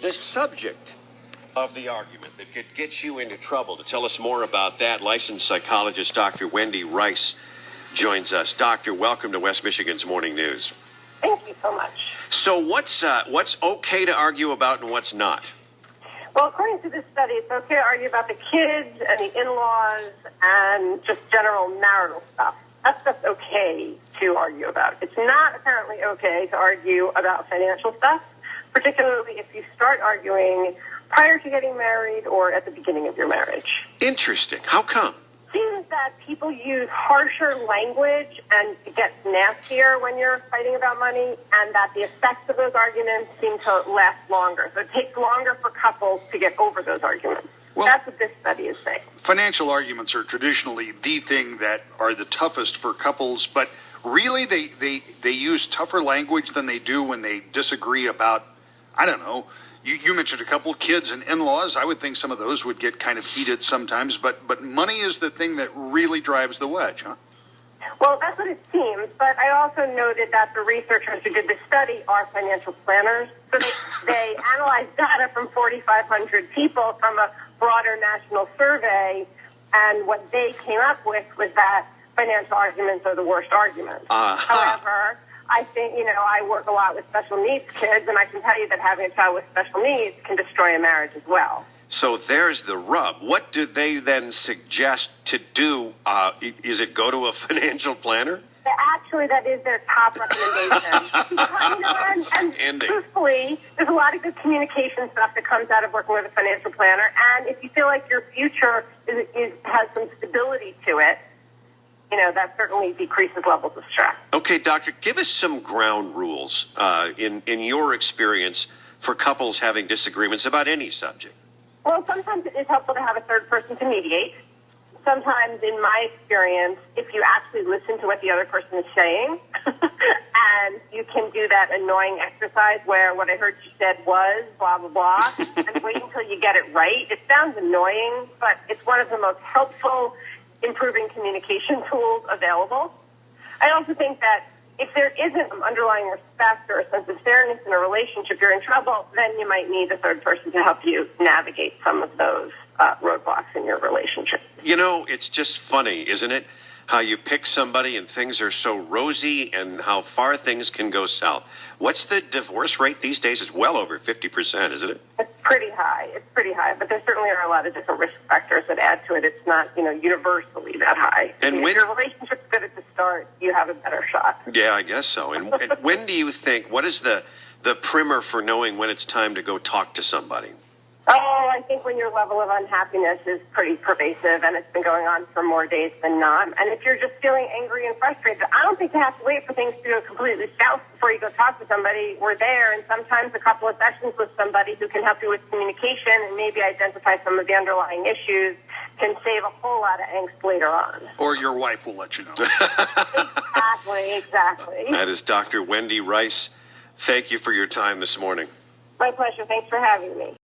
The subject of the argument that could get you into trouble. To tell us more about that, licensed psychologist Dr. Wendy Rice joins us. Doctor, welcome to West Michigan's Morning News. Thank you so much. So what's okay to argue about and what's not? Well, according to this study, it's okay to argue about the kids and the in-laws and just general marital stuff. That stuff's okay to argue about. It's not apparently okay to argue about financial stuff, particularly if you start arguing prior to getting married or at the beginning of your marriage. Interesting. How come? It seems that people use harsher language and it gets nastier when you're fighting about money, and that the effects of those arguments seem to last longer. So it takes longer for couples to get over those arguments. Well, that's what this study is saying. Financial arguments are traditionally the thing that are the toughest for couples, but really they use tougher language than they do when they disagree about, I don't know. You mentioned a couple, kids and in-laws. I would think some of those would get kind of heated sometimes, but money is the thing that really drives the wedge, huh? Well, that's what it seems, but I also noted that the researchers who did this study are financial planners. So they analyzed data from 4,500 people from a broader national survey, and what they came up with was that financial arguments are the worst arguments. However, I think, I work a lot with special needs kids, and I can tell you that having a child with special needs can destroy a marriage as well. So there's the rub. What do they then suggest to do? Is it go to a financial planner? Actually, that is their top recommendation. and truthfully, there's a lot of good communication stuff that comes out of working with a financial planner. And if you feel like your future has some stability to it, that certainly decreases levels of stress. Okay, doctor, give us some ground rules in your experience for couples having disagreements about any subject. Well, sometimes it is helpful to have a third person to mediate. Sometimes, in my experience, if you actually listen to what the other person is saying, and you can do that annoying exercise where what I heard you said was blah, blah, blah, and wait until you get it right. It sounds annoying, but it's one of the most helpful improving communication tools available. I also think that if there isn't an underlying respect or a sense of fairness in a relationship, you're in trouble, then you might need a third person to help you navigate some of those roadblocks in your relationship. It's just funny, isn't it? How you pick somebody and things are so rosy and how far things can go south. What's the divorce rate these days? It's well over 50%, isn't it? It's pretty high. But there certainly are a lot of different risk factors that add to it. It's not, universally that high. And if your relationship's good at the start, you have a better shot. Yeah, I guess so. And when do you think, what is the primer for knowing when it's time to go talk to somebody? Oh, I think when your level of unhappiness is pretty pervasive and it's been going on for more days than not. And if you're just feeling angry and frustrated, I don't think you have to wait for things to go completely south before you go talk to somebody. We're there, and sometimes a couple of sessions with somebody who can help you with communication and maybe identify some of the underlying issues can save a whole lot of angst later on. Or your wife will let you know. Exactly. That is Dr. Wendy Rice. Thank you for your time this morning. My pleasure. Thanks for having me.